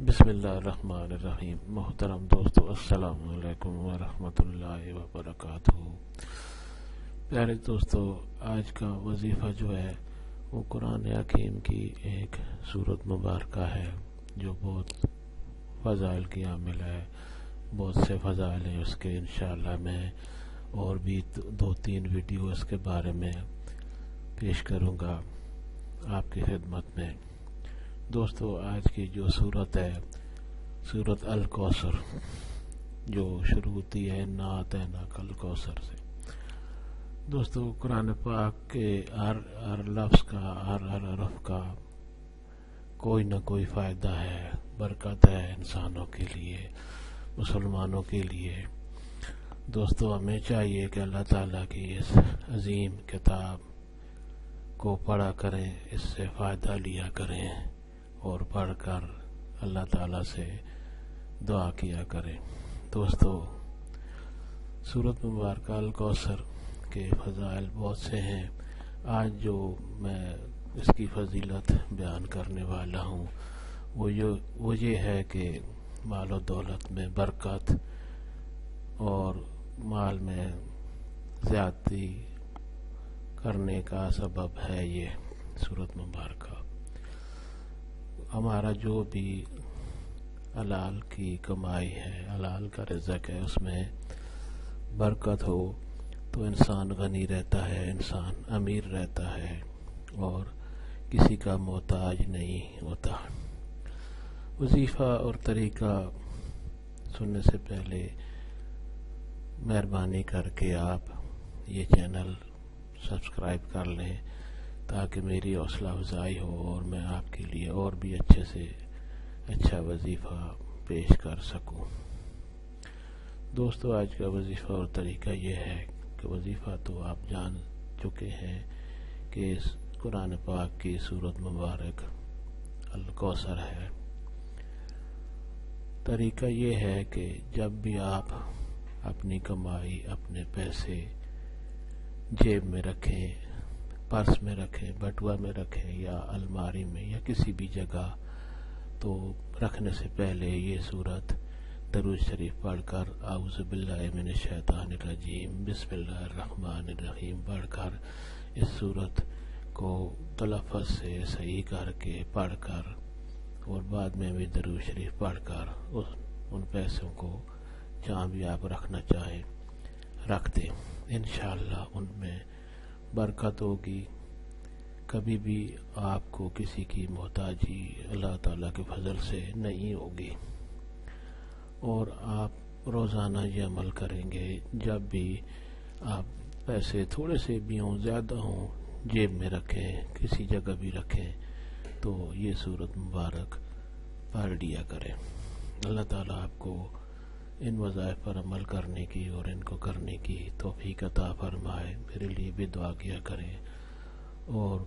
بسم اللہ الرحمن الرحیم۔ محترم دوستو، السلام علیکم ورحمۃ اللہ وبرکاتہ۔ پیارے دوستو، آج کا وظیفہ جو ہے وہ قرآن حکیم کی ایک سورت مبارکہ ہے جو بہت فضائل کی حامل ہے۔ بہت سے فضائل ہیں اس کے، انشاءاللہ میں اور بھی دو تین ویڈیو اس کے بارے میں پیش کروں گا آپ کی خدمت میں۔ دوستو، آج کی جو سورت ہے سورت الکوثر، جو شروع ہوتی ہے انا اعطیناک الکوثر سے۔ دوستو، قرآن پاک کے ہر لفظ کا، ہر حرف کا کوئی نہ کوئی فائدہ ہے، برکت ہے انسانوں کے لیے، مسلمانوں کے لیے۔ دوستو، ہمیں چاہیے کہ اللہ تعالیٰ کی اس عظیم کتاب کو پڑھا کریں، اس سے فائدہ لیا کریں اور پڑھ کر اللہ تعالیٰ سے دعا کیا کریں۔ دوستو، سورت مبارکہ الکوثر کے فضائل بہت سے ہیں۔ آج جو میں اس کی فضیلت بیان کرنے والا ہوں وہ یہ ہے کہ مال و دولت میں برکت اور مال میں زیادتی کرنے کا سبب ہے یہ سورت مبارکہ۔ ہمارا جو بھی حلال کی کمائی ہے، حلال کا رزق ہے، اس میں برکت ہو تو انسان غنی رہتا ہے، انسان امیر رہتا ہے اور کسی کا محتاج نہیں ہوتا۔ وظیفہ اور طریقہ سننے سے پہلے مہربانی کر کے آپ یہ چینل سبسکرائب کر لیں تاکہ میری حوصلہ افزائی ہو اور میں آپ کے لیے اور بھی اچھے سے اچھا وظیفہ پیش کر سکوں۔ دوستو، آج کا وظیفہ اور طریقہ یہ ہے کہ وظیفہ تو آپ جان چکے ہیں کہ اس قرآن پاک کی سورت مبارک الکوثر ہے۔ طریقہ یہ ہے کہ جب بھی آپ اپنی کمائی، اپنے پیسے جیب میں رکھیں، پرس میں رکھیں، بٹوا میں رکھیں یا الماری میں یا کسی بھی جگہ، تو رکھنے سے پہلے یہ سورت درود شریف پڑھ کر اعوذ باللہ من الشیطان الرجیم بسم اللہ الرحمن الرحیم پڑھ کر اس سورت کو تلفظ سے صحیح کر کے پڑھ کر اور بعد میں بھی درود شریف پڑھ کر ان پیسوں کو جہاں بھی آپ رکھنا چاہیں رکھ دیں۔ انشاءاللہ ان میں برکت ہوگی، کبھی بھی آپ کو کسی کی محتاجی اللہ تعالیٰ کے فضل سے نہیں ہوگی۔ اور آپ روزانہ یہ عمل کریں گے، جب بھی آپ پیسے تھوڑے سے بھی ہوں، زیادہ ہوں، جیب میں رکھیں، کسی جگہ بھی رکھیں تو یہ سورت مبارک پڑھ لیا کریں۔ اللہ تعالیٰ آپ کو ان وظائف پر عمل کرنے کی اور ان کو کرنے کی توفیق عطا فرمائے۔ میرے لیے بھی دعا کیا کریں اور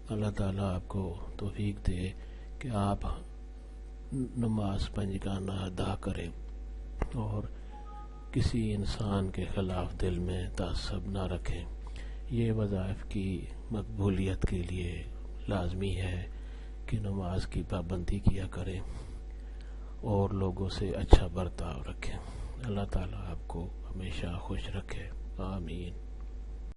اللہ تعالیٰ آپ کو توفیق دے کہ آپ نماز پنجگانہ ادا کریں اور کسی انسان کے خلاف دل میں تعصب نہ رکھیں۔ یہ وظائف کی مقبولیت کے لیے لازمی ہے کہ نماز کی پابندی کیا کریں اور لوگوں سے اچھا برتاؤ رکھیں۔ اللہ تعالیٰ آپ کو ہمیشہ خوش رکھے، آمین۔